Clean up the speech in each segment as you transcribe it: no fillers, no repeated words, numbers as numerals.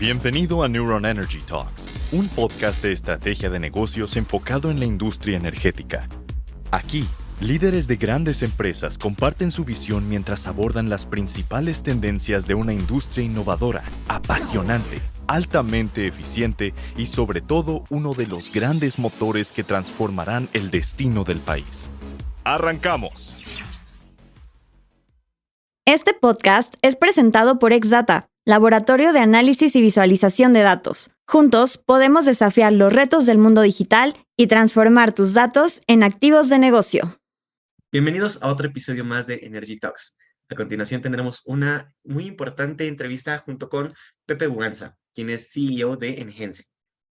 Bienvenido a Neuron Energy Talks, un podcast de estrategia de negocios enfocado en la industria energética. Aquí, líderes de grandes empresas comparten su visión mientras abordan las principales tendencias de una industria innovadora, apasionante, altamente eficiente y sobre todo uno de los grandes motores que transformarán el destino del país. ¡Arrancamos! Este podcast es presentado por Exdata, Laboratorio de Análisis y Visualización de Datos. Juntos podemos desafiar los retos del mundo digital y transformar tus datos en activos de negocio. Bienvenidos a otro episodio más de Energy Talks. A continuación tendremos una muy importante entrevista junto con Pepe Buganza, quien es CEO de Engense.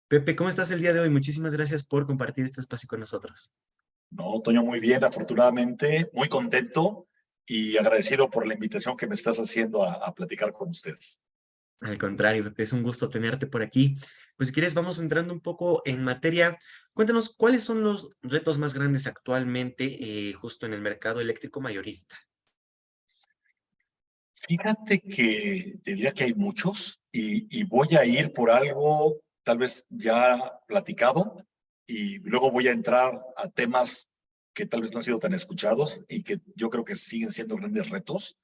Pepe, ¿cómo estás el día de hoy? Muchísimas gracias por compartir este espacio con nosotros. No, Toño, muy bien, afortunadamente, muy contento y agradecido por la invitación que me estás haciendo a platicar con ustedes. Al contrario, Pepe, es un gusto tenerte por aquí. Pues si quieres, vamos entrando un poco en materia. Cuéntanos, ¿cuáles son los retos más grandes actualmente justo en el mercado eléctrico mayorista? Fíjate que te diría que hay muchos y voy a ir por algo tal vez ya platicado y luego voy a entrar a temas que tal vez no han sido tan escuchados y que yo creo que siguen siendo grandes retos.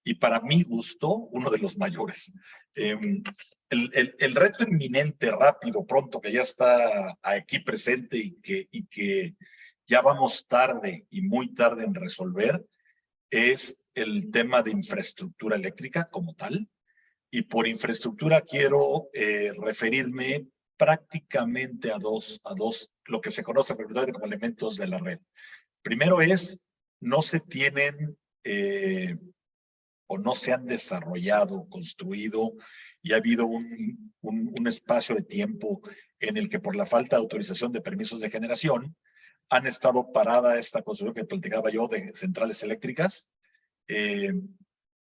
Y para mi gusto, uno de los mayores. El reto inminente, rápido, pronto, que ya está aquí presente y que ya vamos tarde y muy tarde en resolver, es el tema de infraestructura eléctrica como tal. Y por infraestructura quiero referirme prácticamente a dos, lo que se conoce como elementos de la red. Primero es, no se tienen o no se han desarrollado, construido, y ha habido un espacio de tiempo en el que por la falta de autorización de permisos de generación han estado parada esta construcción que platicaba yo de centrales eléctricas.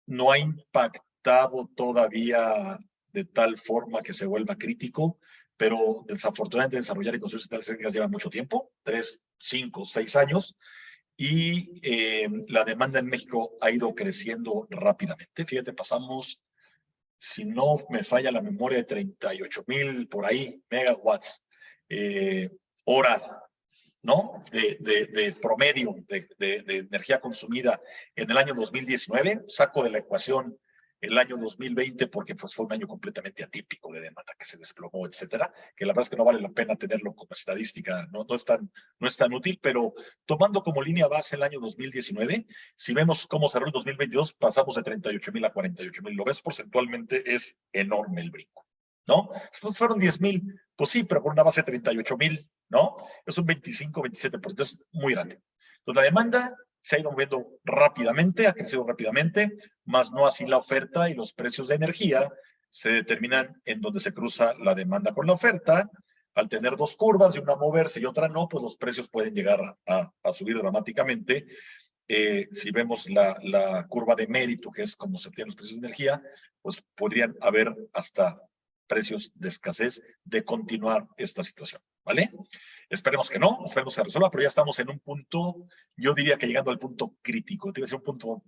No ha impactado todavía de tal forma que se vuelva crítico, pero desafortunadamente desarrollar y construir centrales eléctricas lleva mucho tiempo, 3, 5, 6 años, y la demanda en México ha ido creciendo rápidamente. Fíjate, pasamos, si no me falla la memoria, de 38,000 por ahí megawatts hora, ¿no? De promedio de energía consumida en el año 2019. Saco de la ecuación el año 2020 porque pues, fue un año completamente atípico de demanda que se desplomó, etcétera, que la verdad es que no vale la pena tenerlo como estadística, no es tan útil, pero tomando como línea base el año 2019, si vemos cómo cerró el 2022, pasamos de 38,000 a 48,000, lo ves porcentualmente, es enorme el brinco, ¿no? Pues fueron 10,000, pues sí, pero por una base de 38,000, ¿no? Es un 25, 27%, es muy grande. Entonces la demanda se ha ido moviendo rápidamente, ha crecido rápidamente, más no así la oferta, y los precios de energía se determinan en donde se cruza la demanda con la oferta. Al tener dos curvas y una moverse y otra no, pues los precios pueden llegar a subir dramáticamente. Si vemos la curva de mérito, que es como se obtienen los precios de energía, pues podrían haber hasta precios de escasez de continuar esta situación, ¿vale? Esperemos que no, esperemos que se resuelva, pero ya estamos en un punto, yo diría que llegando al punto crítico, tiene que ser un punto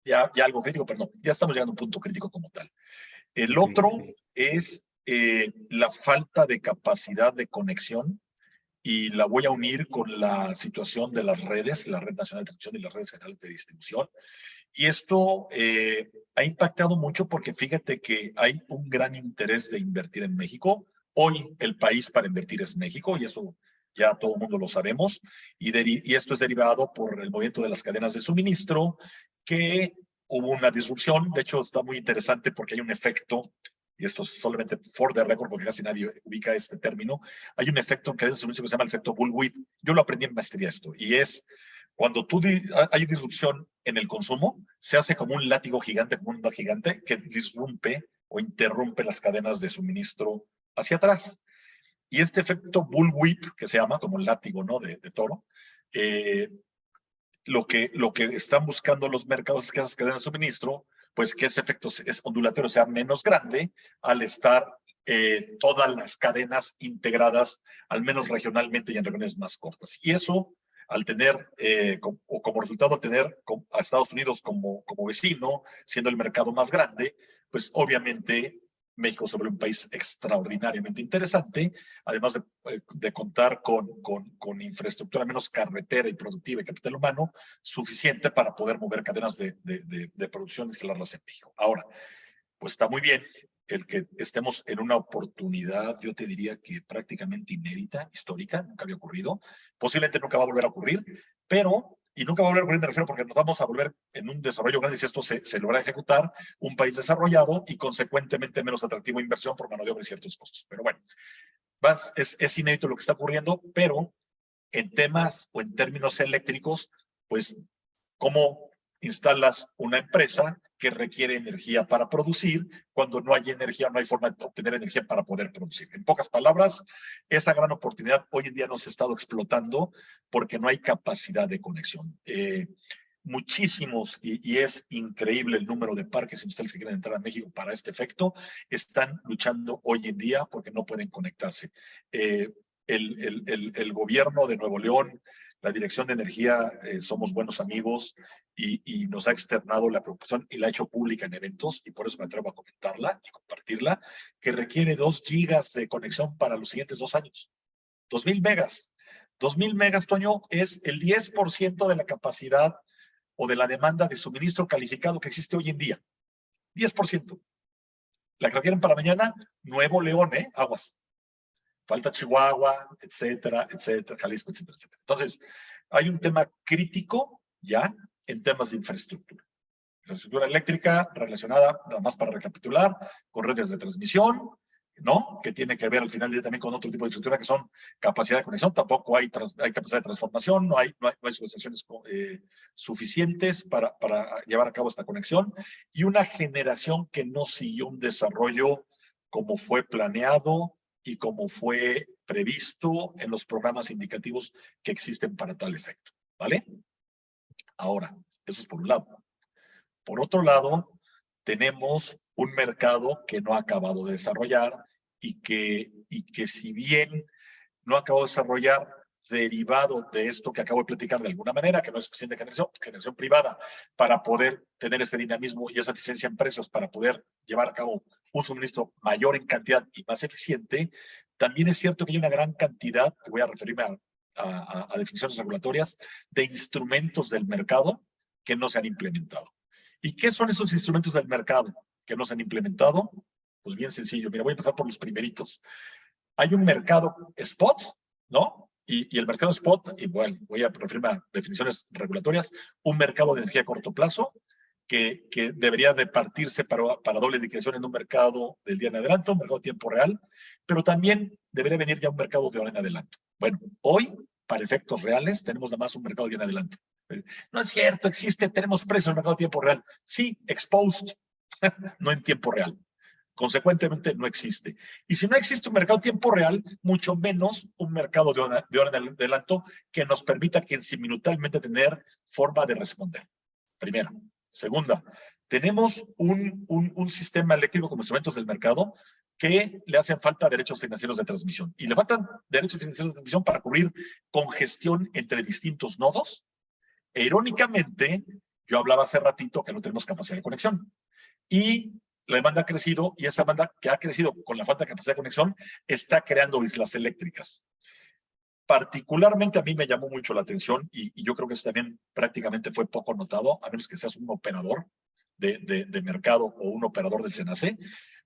ya algo crítico, pero no, ya estamos llegando a un punto crítico como tal. El otro es la falta de capacidad de conexión, y la voy a unir con la situación de las redes, la Red Nacional de Transmisión y las redes generales de distribución. Y esto ha impactado mucho porque fíjate que hay un gran interés de invertir en México. Hoy el país para invertir es México, y eso ya todo el mundo lo sabemos, y esto es derivado por el movimiento de las cadenas de suministro, que hubo una disrupción. De hecho, está muy interesante porque hay un efecto, y esto es solamente for the record porque casi nadie ubica este término, hay un efecto en cadenas de suministro que se llama el efecto bullwhip. Yo lo aprendí en maestría esto, y es cuando hay disrupción en el consumo, se hace como un látigo gigante, como un onda gigante que disrumpe o interrumpe las cadenas de suministro hacia atrás. Y este efecto bullwhip, que se llama como el látigo, ¿no? de toro, lo que están buscando los mercados es que esas cadenas de suministro, pues que ese efecto es ondulatorio, sea menos grande al estar todas las cadenas integradas, al menos regionalmente y en regiones más cortas. Y eso, al tener, como resultado, tener a Estados Unidos como vecino, siendo el mercado más grande, pues obviamente México se vuelve un país extraordinariamente interesante, además de contar con infraestructura menos carretera y productiva y capital humano suficiente para poder mover cadenas de producción y instalarlas en México. Ahora, pues está muy bien el que estemos en una oportunidad, yo te diría que prácticamente inédita, histórica, nunca había ocurrido, posiblemente nunca va a volver a ocurrir, pero, y nunca va a volver a ocurrir, me refiero porque nos vamos a volver en un desarrollo grande si esto se logra ejecutar, un país desarrollado y consecuentemente menos atractivo a inversión por mano de obra y ciertos costos. Pero bueno, es inédito lo que está ocurriendo, pero en temas o en términos eléctricos, pues, ¿cómo instalas una empresa que requiere energía para producir cuando no hay energía, no hay forma de obtener energía para poder producir? En pocas palabras, esa gran oportunidad hoy en día no se ha estado explotando porque no hay capacidad de conexión. Muchísimos, y es increíble el número de parques industriales que quieren entrar a México para este efecto, están luchando hoy en día porque no pueden conectarse. El gobierno de Nuevo León, la Dirección de Energía, somos buenos amigos y nos ha externado la preocupación y la ha hecho pública en eventos, y por eso me atrevo a comentarla y compartirla, que requiere 2 gigas de conexión para los siguientes 2 años. 2,000 megas. 2,000 megas, Toño, es el 10% de la capacidad o de la demanda de suministro calificado que existe hoy en día. 10%. La que requieren para mañana, Nuevo León, aguas. Falta Chihuahua, etcétera, etcétera, Jalisco, etcétera, etcétera. Entonces, hay un tema crítico ya en temas de infraestructura. Infraestructura eléctrica relacionada, nada más para recapitular, con redes de transmisión, ¿no? Que tiene que ver al final también con otro tipo de estructura que son capacidad de conexión. Tampoco hay capacidad de transformación, no hay subestaciones suficientes para llevar a cabo esta conexión, y una generación que no siguió un desarrollo como fue planeado y como fue previsto en los programas indicativos que existen para tal efecto, ¿vale? Ahora, eso es por un lado. Por otro lado, tenemos un mercado que no ha acabado de desarrollar y que si bien no ha acabado de desarrollar, derivado de esto que acabo de platicar de alguna manera, que no es suficiente generación privada para poder tener ese dinamismo y esa eficiencia en precios para poder llevar a cabo un suministro mayor en cantidad y más eficiente, también es cierto que hay una gran cantidad, que voy a referirme a definiciones regulatorias, de instrumentos del mercado que no se han implementado. ¿Y qué son esos instrumentos del mercado que no se han implementado? Pues bien sencillo. Mira, voy a empezar por los primeritos. Hay un mercado spot, ¿no? Y el mercado spot, y bueno, voy a referirme a definiciones regulatorias, un mercado de energía a corto plazo que debería de partirse para doble liquidación en un mercado del día en adelanto, un mercado de tiempo real, pero también debería venir ya un mercado de hora en adelanto. Bueno, hoy, para efectos reales, tenemos nada más un mercado de día en adelanto. No es cierto, tenemos precios en el mercado de tiempo real. Sí, exposed, no en tiempo real. Consecuentemente, no existe. Y si no existe un mercado de tiempo real, mucho menos un mercado de hora en adelanto que nos permita simultáneamente tener forma de responder. Primera. Segunda, tenemos un sistema eléctrico como instrumentos del mercado que le hacen falta derechos financieros de transmisión. Y le faltan derechos financieros de transmisión para cubrir congestión entre distintos nodos. E irónicamente, yo hablaba hace ratito que no tenemos capacidad de conexión. Y la demanda ha crecido, y esa demanda que ha crecido con la falta de capacidad de conexión está creando islas eléctricas. Particularmente a mí me llamó mucho la atención, y yo creo que eso también prácticamente fue poco notado, a menos que seas un operador de mercado o un operador del SENACE.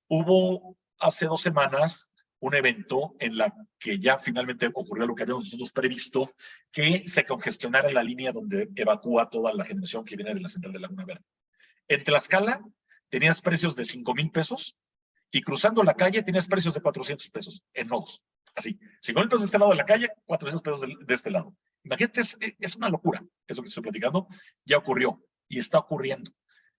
Hubo hace 2 semanas un evento en la que ya finalmente ocurrió lo que habíamos nosotros previsto, que se congestionara la línea donde evacúa toda la generación que viene de la central de Laguna Verde. En Tlaxcala tenías precios de 5,000 pesos y cruzando la calle tenías precios de 400 pesos en nodos. Así, 5,000 pesos de este lado de la calle, 400 pesos de este lado. Imagínate, es una locura eso que estoy platicando. Ya ocurrió y está ocurriendo.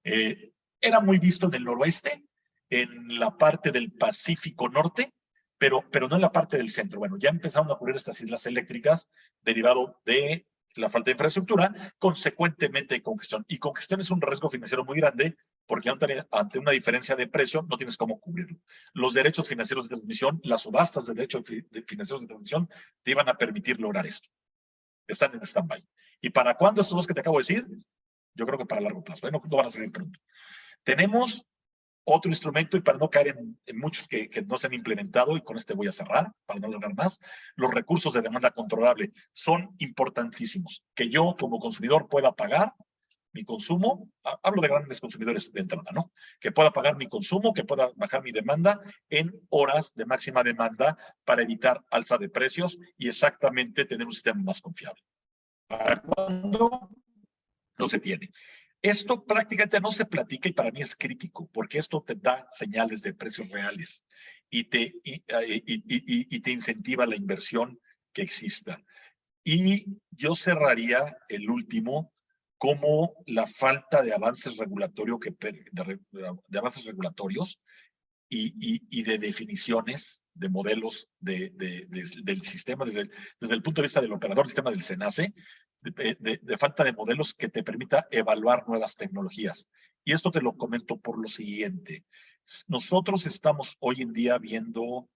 Era muy visto en el noroeste, en la parte del Pacífico Norte, pero no en la parte del centro. Bueno, ya empezaron a ocurrir estas islas eléctricas derivado de la falta de infraestructura, consecuentemente de congestión. Y congestión es un riesgo financiero muy grande porque ante una diferencia de precio no tienes cómo cubrirlo. Los derechos financieros de transmisión, las subastas de derechos financieros de transmisión te iban a permitir lograr esto. Están en stand-by. ¿Y para cuándo estos dos que te acabo de decir? Yo creo que para largo plazo. No van a salir pronto. Tenemos Otro instrumento, y para no caer en muchos que no se han implementado, y con este voy a cerrar, para no alargar más, los recursos de demanda controlable son importantísimos. Que yo como consumidor pueda pagar mi consumo, hablo de grandes consumidores de entrada, ¿no? Que pueda pagar mi consumo, que pueda bajar mi demanda en horas de máxima demanda para evitar alza de precios y exactamente tener un sistema más confiable. ¿Para cuándo? No se tiene. Esto prácticamente no se platica y para mí es crítico porque esto te da señales de precios reales y te incentiva la inversión que exista. Y yo cerraría el último como la falta de avances regulatorios y de definiciones de modelos del sistema desde el punto de vista del operador del sistema del SENACE, de falta de modelos que te permita evaluar nuevas tecnologías. Y esto te lo comento por lo siguiente. Nosotros estamos hoy en día viendo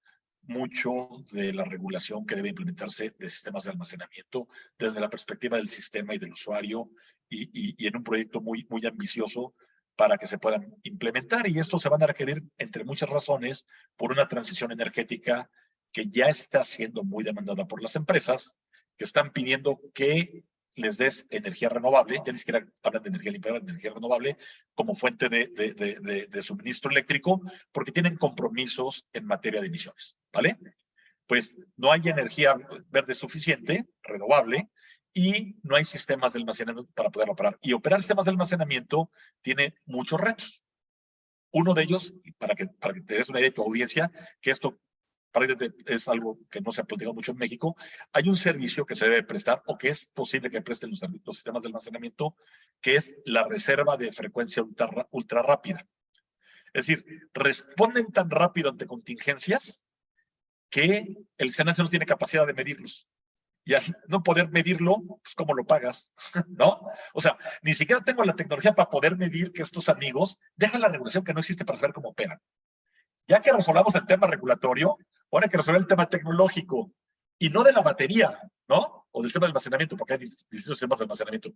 mucho de la regulación que debe implementarse de sistemas de almacenamiento desde la perspectiva del sistema y del usuario y en un proyecto muy ambicioso para que se puedan implementar. Y esto se van a requerir, entre muchas razones, por una transición energética que ya está siendo muy demandada por las empresas, que están pidiendo que les des energía renovable, ya ni siquiera hablan de energía limpia, de energía renovable, como fuente de suministro eléctrico, porque tienen compromisos en materia de emisiones, ¿vale? Pues no hay energía verde suficiente, renovable, y no hay sistemas de almacenamiento para poder operar. Y operar sistemas de almacenamiento tiene muchos retos. Uno de ellos, para que te des una idea de tu audiencia, que esto es algo que no se ha platicado mucho en México, hay un servicio que se debe prestar o que es posible que presten los sistemas de almacenamiento, que es la reserva de frecuencia ultra rápida. Es decir, responden tan rápido ante contingencias que el SENACE no tiene capacidad de medirlos. Y al no poder medirlo, pues ¿cómo lo pagas? ¿No? O sea, ni siquiera tengo la tecnología para poder medir que estos amigos dejan la regulación que no existe para saber cómo operan. Ya que resolvamos el tema regulatorio, ahora hay que resolver el tema tecnológico y no de la batería, ¿no? O del sistema de almacenamiento, porque hay distintos sistemas de almacenamiento.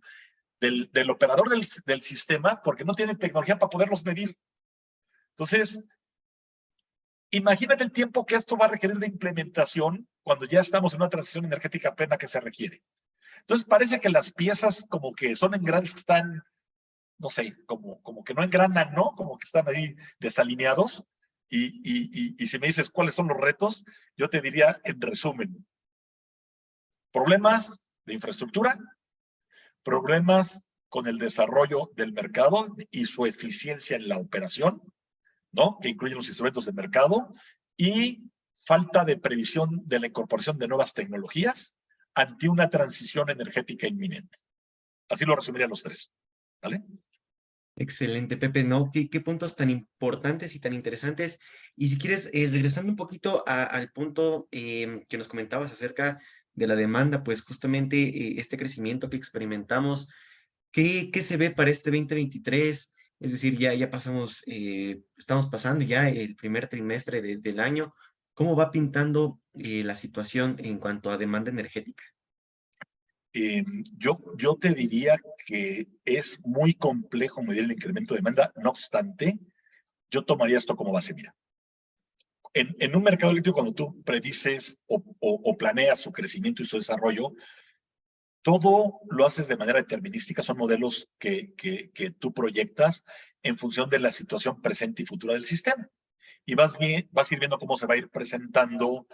Del operador del sistema, porque no tiene tecnología para poderlos medir. Entonces, imagínate el tiempo que esto va a requerir de implementación cuando ya estamos en una transición energética plena que se requiere. Entonces, parece que las piezas como que son engranes que están, no sé, como que no engranan, ¿no? Como que están ahí desalineados. Y si me dices cuáles son los retos, yo te diría, en resumen, problemas de infraestructura, problemas con el desarrollo del mercado y su eficiencia en la operación, ¿no? Que incluyen los instrumentos de mercado, y falta de previsión de la incorporación de nuevas tecnologías ante una transición energética inminente. Así lo resumiría los tres, ¿vale? Excelente, Pepe, ¿no? ¿Qué puntos tan importantes y tan interesantes? Y si quieres, regresando un poquito al punto que nos comentabas acerca de la demanda, pues justamente este crecimiento que experimentamos, ¿qué se ve para este 2023? Es decir, ya pasamos, estamos pasando ya el primer trimestre del año. ¿Cómo va pintando la situación en cuanto a demanda energética? Yo te diría que es muy complejo medir el incremento de demanda. No obstante, yo tomaría esto como base. Mira, en un mercado eléctrico, cuando tú predices o planeas su crecimiento y su desarrollo, todo lo haces de manera determinística. Son modelos que tú proyectas en función de la situación presente y futura del sistema. Y vas a ir viendo cómo se va a ir presentando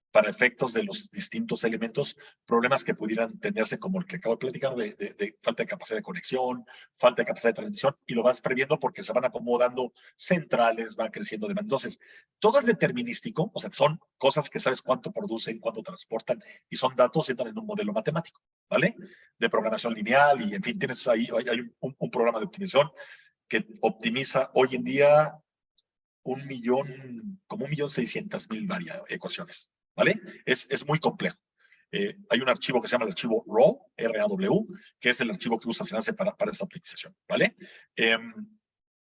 para efectos de los distintos elementos, problemas que pudieran tenerse, como el que acabo de platicar, de falta de capacidad de conexión, falta de capacidad de transmisión, y lo vas previendo porque se van acomodando centrales, va creciendo demanda. Entonces, todo es determinístico, o sea, son cosas que sabes cuánto producen, cuánto transportan, y son datos que entran en un modelo matemático, ¿vale? De programación lineal, y en fin, tienes ahí hay un programa de optimización que optimiza hoy en día como 1.600.000 ecuaciones, ¿vale? Es muy complejo. Hay un archivo que se llama el archivo RAW, R-A-W, que es el archivo que usa SENACE para esta optimización, ¿vale?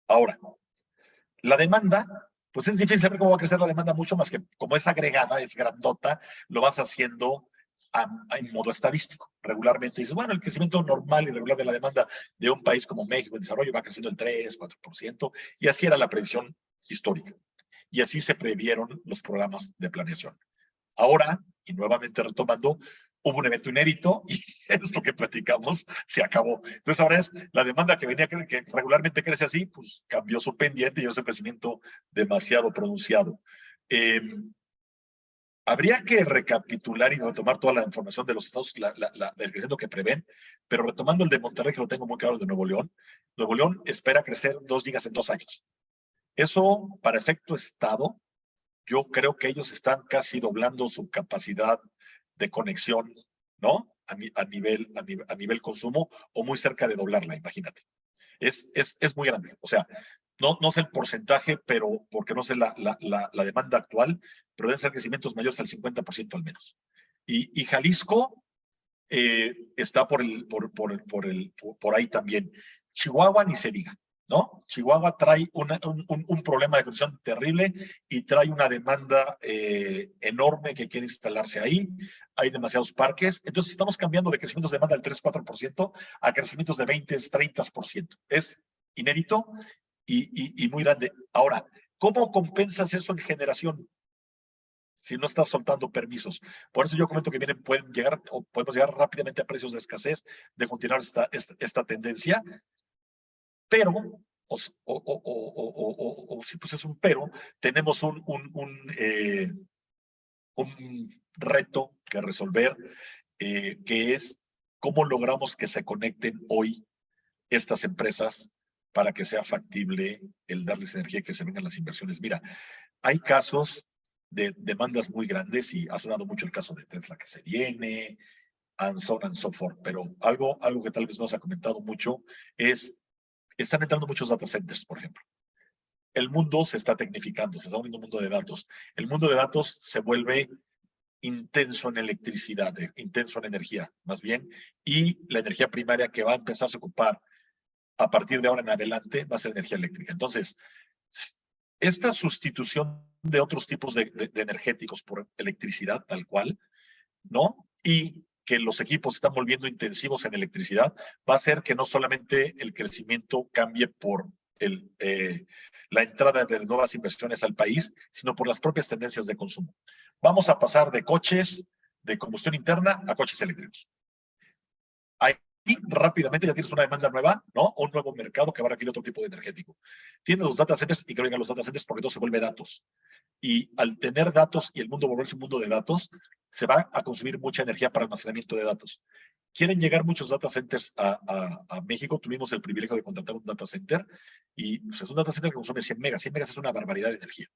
Ahora, la demanda, pues es difícil saber cómo va a crecer la demanda, mucho más que como es agregada, es grandota, lo vas haciendo en modo estadístico. Regularmente dice, bueno, el crecimiento normal y regular de la demanda de un país como México en desarrollo va creciendo el 3, 4%, y así era la previsión histórica. Y así se previeron los programas de planeación. Ahora, y nuevamente retomando, hubo un evento inédito y es lo que platicamos, se acabó. Entonces ahora es la demanda que venía, que regularmente crece así, pues cambió su pendiente y es un crecimiento demasiado pronunciado. Habría que recapitular y retomar toda la información de los estados, el crecimiento que prevén, pero retomando el de Monterrey, que lo tengo muy claro, el de Nuevo León espera crecer 2 gigas en 2 años. Eso, para efecto estado, yo creo que ellos están casi doblando su capacidad de conexión, ¿no? A nivel consumo, o muy cerca de doblarla, imagínate. Es muy grande. O sea, no sé el porcentaje, pero porque no sé la demanda actual, pero deben ser crecimientos mayores al 50% al menos. Y Jalisco está por ahí también. Chihuahua ni se diga, ¿no? Chihuahua trae un problema de condición terrible y trae una demanda enorme que quiere instalarse ahí. Hay demasiados parques. Entonces estamos cambiando de crecimientos de demanda del 3-4% a crecimientos de 20-30%. Es inédito y muy grande. Ahora, ¿cómo compensas eso en generación? Si no estás soltando permisos. Por eso yo comento que podemos llegar rápidamente a precios de escasez de continuar esta tendencia, pero, sí, pues es un pero, tenemos un reto que resolver, que es cómo logramos que se conecten hoy estas empresas para que sea factible el darles energía y que se vengan las inversiones. Mira, hay casos de demandas muy grandes y ha sonado mucho el caso de Tesla que se viene, and so on and so forth, pero algo que tal vez no se ha comentado mucho es, están entrando muchos data centers, por ejemplo. El mundo se está tecnificando, se está uniendo un mundo de datos. El mundo de datos se vuelve intenso en electricidad, intenso en energía, más bien, y la energía primaria que va a empezar a ocupar a partir de ahora en adelante va a ser energía eléctrica. Entonces, esta sustitución de otros tipos de energéticos por electricidad, tal cual, ¿no? Y que los equipos se están volviendo intensivos en electricidad, va a hacer que no solamente el crecimiento cambie por la entrada de nuevas inversiones al país, sino por las propias tendencias de consumo. Vamos a pasar de coches de combustión interna a coches eléctricos. Y rápidamente ya tienes una demanda nueva, ¿no? Un nuevo mercado que va a requerir otro tipo de energético. Tienes los data centers y que vengan los data centers porque todo se vuelve datos. Y al tener datos y el mundo volverse un mundo de datos, se va a consumir mucha energía para almacenamiento de datos. Quieren llegar muchos data centers a México. Tuvimos el privilegio de contratar un data center y pues, es un data center que consume 100 megas. 100 megas es una barbaridad de energía,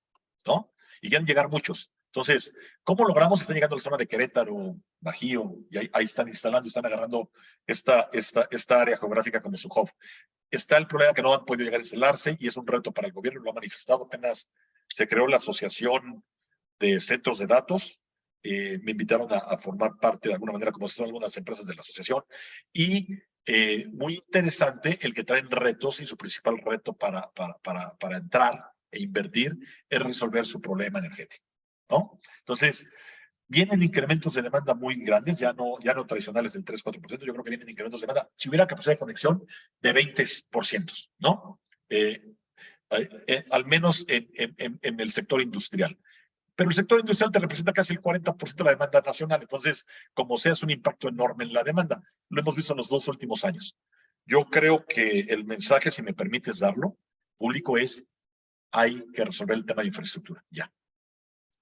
¿no? Y quieren llegar muchos. Entonces, ¿cómo logramos? Están llegando a la zona de Querétaro, Bajío, y ahí están instalando, están agarrando esta área geográfica como su hub. Está el problema que no han podido llegar a instalarse y es un reto para el gobierno, lo ha manifestado. Apenas se creó la Asociación de Centros de Datos. Me invitaron a formar parte de alguna manera, como son algunas empresas de la asociación. Y muy interesante el que traen retos y su principal reto para entrar e invertir es resolver su problema energético, ¿no? Entonces, vienen incrementos de demanda muy grandes, ya no tradicionales del 3-4%, yo creo que vienen incrementos de demanda. Si hubiera capacidad de conexión de 20%, ¿no? Al menos en el sector industrial. Pero el sector industrial te representa casi el 40% de la demanda nacional, entonces, como sea, es un impacto enorme en la demanda. Lo hemos visto en los 2 últimos años. Yo creo que el mensaje, si me permites darlo, público es, hay que resolver el tema de infraestructura, ya.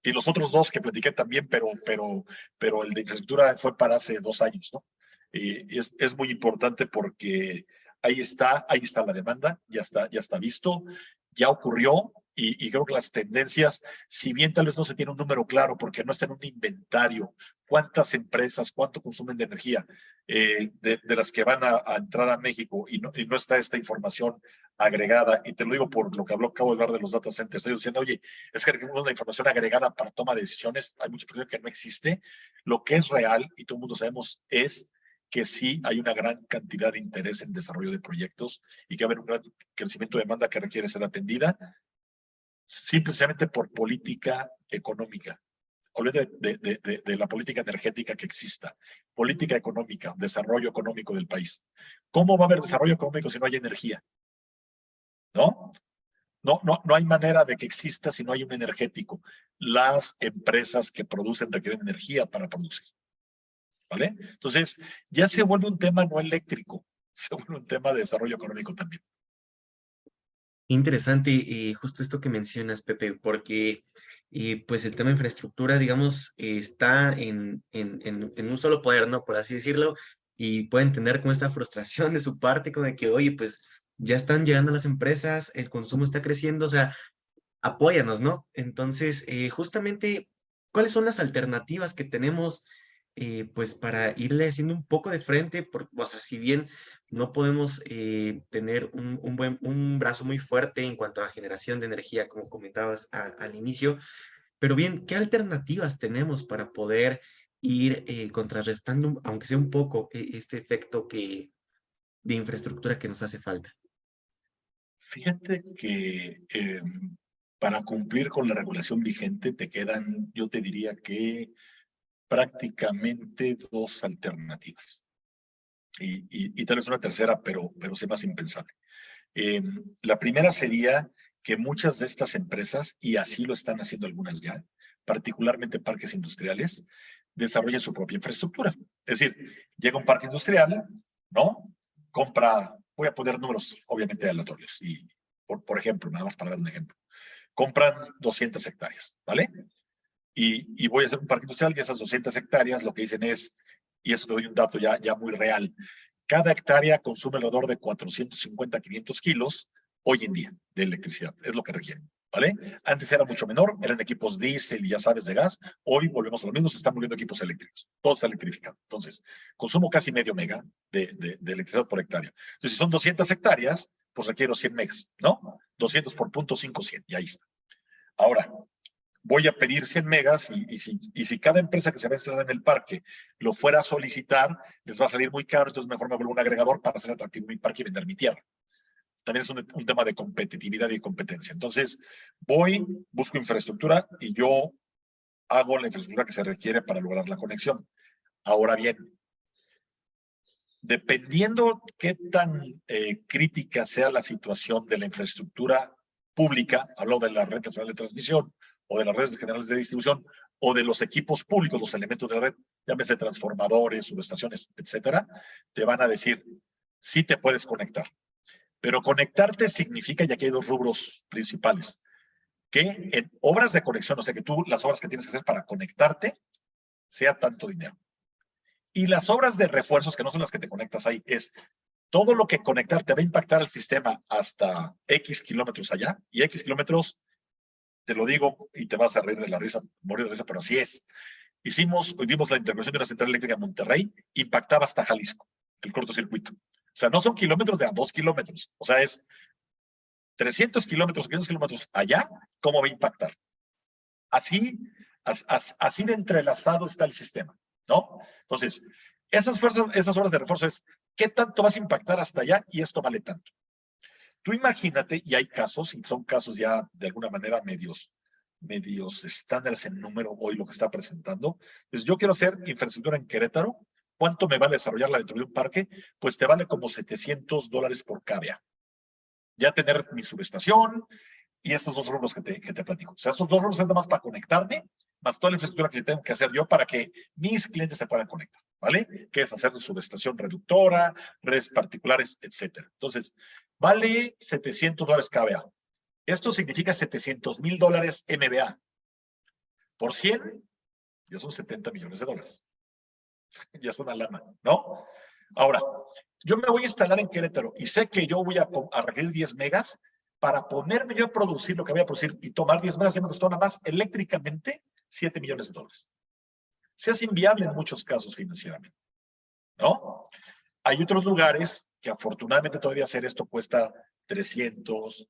Y los otros 2 que platiqué también, pero el de infraestructura fue para hace 2 años, ¿no? Y es muy importante porque ahí está la demanda, ya está visto, ya ocurrió, y creo que las tendencias, si bien tal vez no se tiene un número claro, porque no está en un inventario, cuántas empresas, cuánto consumen de energía de las que van a entrar a México, y no está esta información agregada, y te lo digo por lo que acabo de hablar de los data centers. Ellos decían, oye, es que requerimos la información agregada para toma de decisiones. Hay mucha información que no existe. Lo que es real, y todo el mundo sabemos, es que sí hay una gran cantidad de interés en desarrollo de proyectos y que va a haber un gran crecimiento de demanda que requiere ser atendida, simplemente por política económica. olvídate de la política energética que exista, política económica, desarrollo económico del país. ¿Cómo va a haber desarrollo económico si no hay energía? ¿No? No hay manera de que exista si no hay un energético. Las empresas que producen requieren energía para producir. ¿Vale? Entonces, ya se vuelve un tema no eléctrico, se vuelve un tema de desarrollo económico también. Interesante, justo esto que mencionas, Pepe, porque pues el tema de infraestructura, digamos, está en un solo poder, ¿no? Por así decirlo, y pueden entender como esta frustración de su parte, como de que, oye, pues ya están llegando las empresas, el consumo está creciendo, o sea, apóyanos, ¿no? Entonces, justamente, ¿cuáles son las alternativas que tenemos, pues, para irle haciendo un poco de frente? O sea, si bien no podemos tener un brazo muy fuerte en cuanto a generación de energía, como comentabas al inicio, pero bien, ¿qué alternativas tenemos para poder ir contrarrestando, aunque sea un poco, este efecto de infraestructura que nos hace falta? Fíjate que para cumplir con la regulación vigente te quedan, yo te diría que prácticamente dos alternativas. Y tal vez una tercera, pero se más impensable. La primera sería que muchas de estas empresas, y así lo están haciendo algunas ya, particularmente parques industriales, desarrollen su propia infraestructura. Es decir, llega un parque industrial, ¿no? Compra, voy a poner números obviamente aleatorios, y por ejemplo, nada más para dar un ejemplo. Compran 200 hectáreas, ¿vale? Y voy a hacer un parque industrial y esas 200 hectáreas lo que dicen es, y eso te doy un dato ya muy real, cada hectárea consume alrededor de 450, 500 kilos hoy en día de electricidad, es lo que requieren, ¿vale? Antes era mucho menor, eran equipos diésel y ya sabes de gas, hoy volvemos a lo mismo, se están volviendo equipos eléctricos, todo está electrificado. Entonces, consumo casi medio mega de electricidad por hectárea. Entonces, si son 200 hectáreas, pues requiero 100 megas, ¿no? 200 por punto 5, 100, y ahí está. Ahora, voy a pedir 100 megas y si cada empresa que se va a instalar en el parque lo fuera a solicitar, les va a salir muy caro, entonces mejor me vuelvo un agregador para hacer atractivo mi parque y vender mi tierra. También es un tema de competitividad y competencia. Entonces, busco infraestructura y yo hago la infraestructura que se requiere para lograr la conexión. Ahora bien, dependiendo qué tan crítica sea la situación de la infraestructura pública, hablo de la red nacional de transmisión, o de las redes generales de distribución, o de los equipos públicos, los elementos de la red, llámese transformadores, subestaciones, etcétera, te van a decir, sí te puedes conectar. Pero conectarte significa, ya que hay dos rubros principales, que en obras de conexión, o sea, que tú las obras que tienes que hacer para conectarte, sea tanto dinero. Y las obras de refuerzos, que no son las que te conectas ahí, es todo lo que conectarte va a impactar al sistema hasta X kilómetros allá, y X kilómetros, te lo digo y te vas a reír de la risa, morir de risa, pero así es. Hoy vimos la intervención de una central eléctrica en Monterrey, impactaba hasta Jalisco, el cortocircuito. O sea, no son kilómetros de a 2 kilómetros, o sea, es 300 kilómetros, 500 kilómetros allá, ¿cómo va a impactar? Así de entrelazado está el sistema, ¿no? Entonces, esas horas de refuerzo es, ¿qué tanto vas a impactar hasta allá? Y esto vale tanto. Tú imagínate, y hay casos, y son casos ya de alguna manera medios estándares en número hoy lo que está presentando. Pues yo quiero hacer infraestructura en Querétaro. ¿Cuánto me vale desarrollarla dentro de un parque? Pues te vale como $700 por kVA. Ya tener mi subestación y estos dos rubros que te platico. O sea, estos dos rubros son nada más para conectarme, más toda la infraestructura que tengo que hacer yo para que mis clientes se puedan conectar, ¿vale? Que es hacer subestación reductora, redes particulares, etcétera. Entonces, vale $700 kVA. Esto significa $700,000 MBA. Por 100, ya son $70 millones. Ya es una lana, ¿no? Ahora, yo me voy a instalar en Querétaro y sé que yo voy a requerir 10 megas para ponerme yo a producir lo que voy a producir y tomar 10 megas, ya me costó nada más eléctricamente $7 millones. Se hace inviable en muchos casos financieramente, ¿no? Hay otros lugares que afortunadamente todavía hacer esto cuesta 300,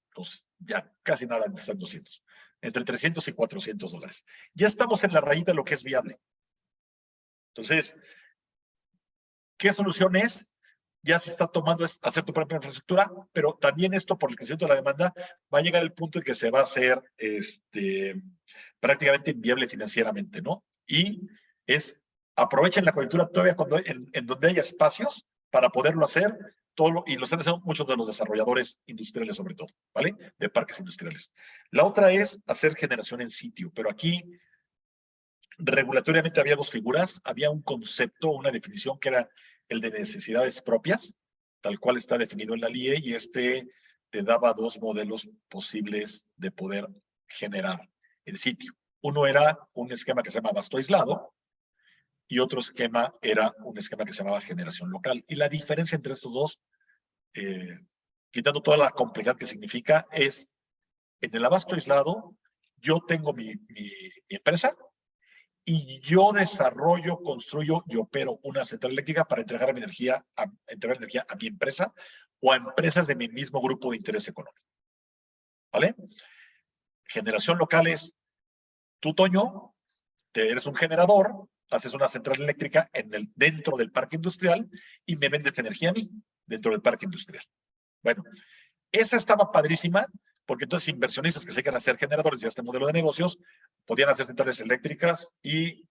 ya casi nada, están 200, entre 300 y $400. Ya estamos en la rayita de lo que es viable. Entonces, ¿qué solución es? ya se está tomando es hacer tu propia infraestructura, pero también esto por el crecimiento de la demanda va a llegar el punto en que se va a hacer prácticamente inviable financieramente, ¿no? Y aprovechen la coyuntura todavía cuando, en donde haya espacios para poderlo hacer, y lo están haciendo muchos de los desarrolladores industriales sobre todo, ¿vale? De parques industriales. La otra es hacer generación en sitio, pero aquí regulatoriamente había dos figuras, había un concepto, una definición que era el de necesidades propias, tal cual está definido en la LIE, y te daba dos modelos posibles de poder generar en sitio. Uno era un esquema que se llama abasto aislado y otro esquema era un esquema que se llamaba generación local. Y la diferencia entre estos dos, quitando toda la complejidad que significa, es en el abasto aislado, yo tengo mi empresa, y yo desarrollo, construyo y opero una central eléctrica para entregar energía a mi empresa o a empresas de mi mismo grupo de interés económico. ¿Vale? Generación local es, tú, Toño, eres un generador, haces una central eléctrica dentro del parque industrial y me vendes energía a mí dentro del parque industrial. Bueno, esa estaba padrísima, porque entonces inversionistas que se quieran hacer generadores de este modelo de negocios podían hacer centrales eléctricas y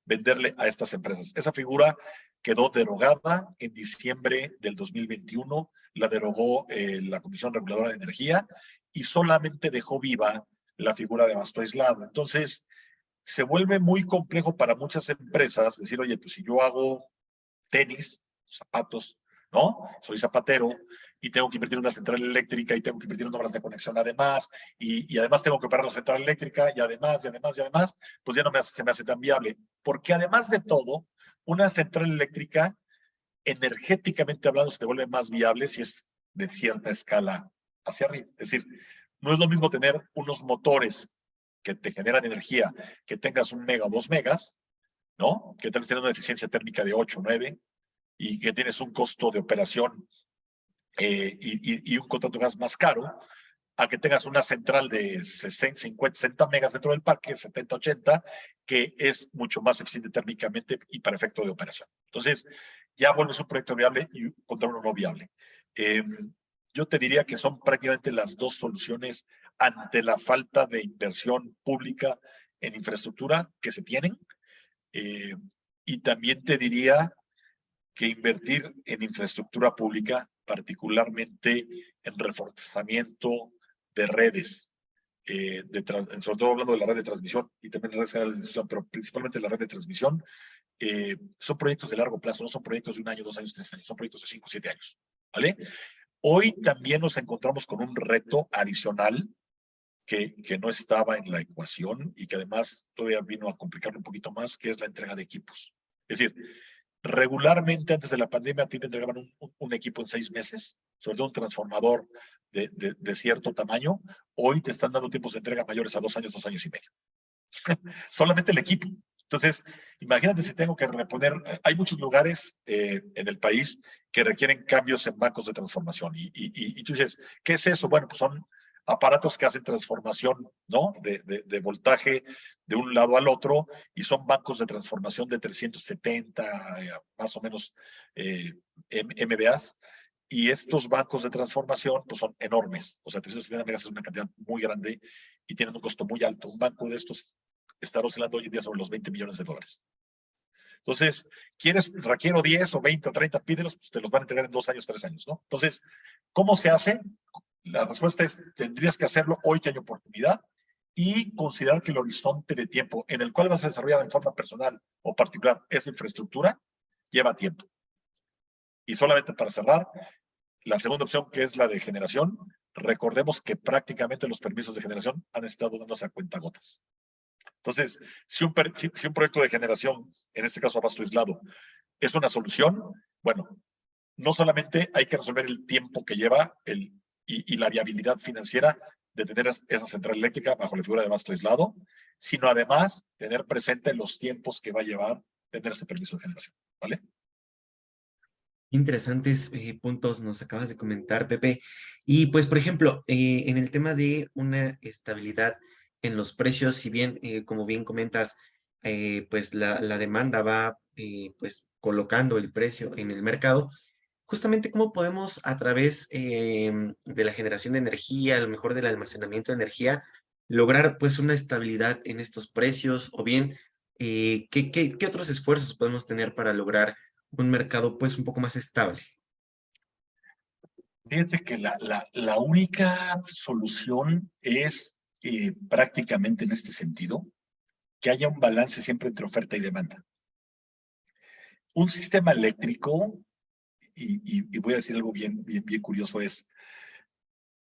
venderle a estas empresas. Esa figura quedó derogada en diciembre del 2021, la derogó la Comisión Reguladora de Energía y solamente dejó viva la figura de abasto aislado. Entonces, se vuelve muy complejo para muchas empresas decir, oye, pues si yo hago tenis, zapatos, ¿no? Soy zapatero y tengo que invertir en una central eléctrica y tengo que invertir en obras de conexión además, y además tengo que operar la central eléctrica y además, pues ya no se me hace tan viable. Porque además de todo, una central eléctrica, energéticamente hablando, se te vuelve más viable si es de cierta escala hacia arriba. Es decir, no es lo mismo tener unos motores que te generan energía, que tengas 1 mega o 2 megas, ¿no? Que tal vez tienes una eficiencia térmica de 8 o 9 y que tienes un costo de operación y un contrato de gas más caro, a que tengas una central de 60, 50, 60 megas dentro del parque, 70, 80, que es mucho más eficiente térmicamente y para efecto de operación. Entonces, ya vuelves un proyecto viable y contra uno no viable. Yo te diría que son prácticamente las dos soluciones ante la falta de inversión pública en infraestructura que se tienen. Y también te diría que invertir en infraestructura pública, particularmente en reforzamiento de redes, sobre todo hablando de la red de transmisión y también de redes de distribución, pero principalmente la red de transmisión, son proyectos de largo plazo, no son proyectos de 1 año, 2 años, 3 años, son proyectos de 5, 7 años, ¿vale? Hoy también nos encontramos con un reto adicional que no estaba en la ecuación y que además todavía vino a complicarlo un poquito más, que es la entrega de equipos. Es decir, regularmente antes de la pandemia a ti te entregaban un equipo en 6 meses, sobre todo un transformador de cierto tamaño. Hoy te están dando tiempos de entrega mayores a 2 años, 2 años y medio. Solamente el equipo. Entonces, imagínate si tengo que reponer. Hay muchos lugares en el país que requieren cambios en bancos de transformación. Y tú dices, ¿qué es eso? Bueno, pues son aparatos que hacen transformación, ¿no? De voltaje de un lado al otro, y son bancos de transformación de 370, más o menos, MVAs, y estos bancos de transformación pues son enormes. O sea, 370 megas es una cantidad muy grande y tienen un costo muy alto. Un banco de estos está oscilando hoy en día sobre los $20 millones. Entonces, requiero 10 o 20 o 30, pídelos, pues te los van a entregar en 2 años, 3 años, ¿no? Entonces, ¿cómo se hace? La respuesta es, tendrías que hacerlo hoy que hay oportunidad y considerar que el horizonte de tiempo en el cual vas a desarrollar en forma personal o particular esa infraestructura lleva tiempo. Y solamente para cerrar, la segunda opción, que es la de generación, recordemos que prácticamente los permisos de generación han estado dándose a cuentagotas. Entonces, si un proyecto de generación, en este caso abasto aislado, es una solución, bueno, no solamente hay que resolver el tiempo que lleva y la viabilidad financiera de tener esa central eléctrica bajo la figura de abasto aislado, sino además tener presente los tiempos que va a llevar tener ese permiso de generación, ¿vale? Interesantes puntos nos acabas de comentar, Pepe. Y pues, por ejemplo, en el tema de una estabilidad en los precios, si bien, como bien comentas, pues la demanda va pues colocando el precio en el mercado, justamente cómo podemos a través de la generación de energía, a lo mejor del almacenamiento de energía, lograr pues una estabilidad en estos precios o bien qué otros esfuerzos podemos tener para lograr un mercado pues un poco más estable. Fíjate que la única solución es prácticamente en este sentido, que haya un balance siempre entre oferta y demanda. Un sistema eléctrico, y voy a decir algo bien curioso, es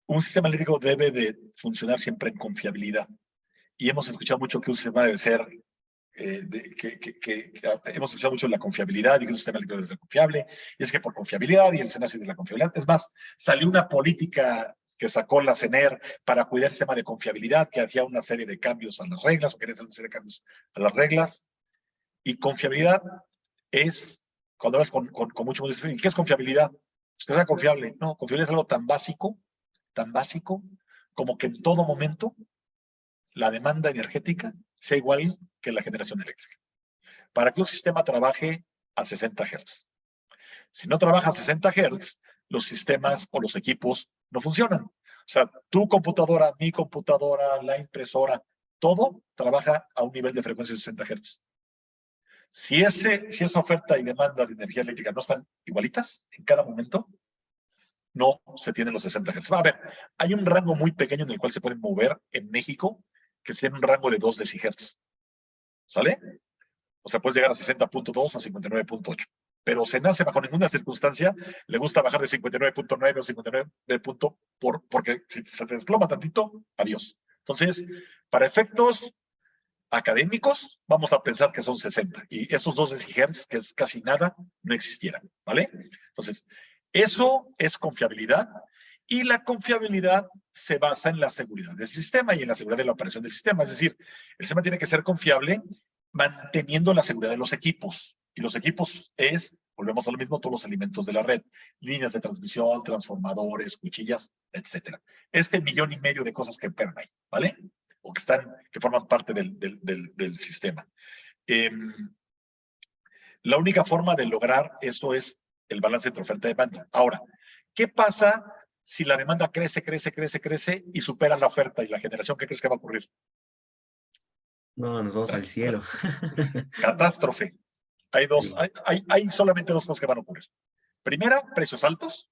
un sistema eléctrico debe de funcionar siempre en confiabilidad. Y hemos escuchado mucho que un sistema debe ser, hemos escuchado mucho la confiabilidad y que un sistema eléctrico debe ser confiable. Y es que por confiabilidad y el SENACE de la confiabilidad. Es más, salió una política que sacó la CENER para cuidar el sistema de confiabilidad, que hacía una serie de cambios a las reglas, o quería hacer una serie de cambios a las reglas. Y confiabilidad es, cuando hablas con muchos, dicen, ¿qué es confiabilidad? Pues que sea confiable. No, confiabilidad es algo tan básico, como que en todo momento la demanda energética sea igual que la generación eléctrica. Para que un sistema trabaje a 60 Hz. Si no trabaja a 60 Hz, los sistemas o los equipos no funcionan. O sea, tu computadora, mi computadora, la impresora, todo trabaja a un nivel de frecuencia de 60 Hz. Si esa oferta y demanda de energía eléctrica no están igualitas en cada momento, no se tienen los 60 Hz. A ver, hay un rango muy pequeño en el cual se pueden mover en México, que sería un rango de 2 decihertz. ¿Sale? O sea, puedes llegar a 60.2 o 59.8. Pero SENACE bajo ninguna circunstancia le gusta bajar de 59.9 o 59 porque si se te desploma tantito, adiós. Entonces, para efectos académicos, vamos a pensar que son 60. Y esos 2 decihertz, que es casi nada, no existieran. ¿Vale? Entonces, eso es confiabilidad. Y la confiabilidad se basa en la seguridad del sistema y en la seguridad de la operación del sistema. Es decir, el sistema tiene que ser confiable manteniendo la seguridad de los equipos. Y los equipos volvemos a lo mismo, todos los elementos de la red. Líneas de transmisión, transformadores, cuchillas, etc. 1,5 millones de cosas que operan ahí, ¿vale? O que forman parte del sistema. La única forma de lograr esto es el balance entre oferta y demanda. Ahora, ¿qué pasa si la demanda crece y supera la oferta y la generación? ¿Qué crees que va a ocurrir? No, nos vamos al cielo. Catástrofe. Sí. Hay solamente 2 cosas que van a ocurrir. Primera, precios altos,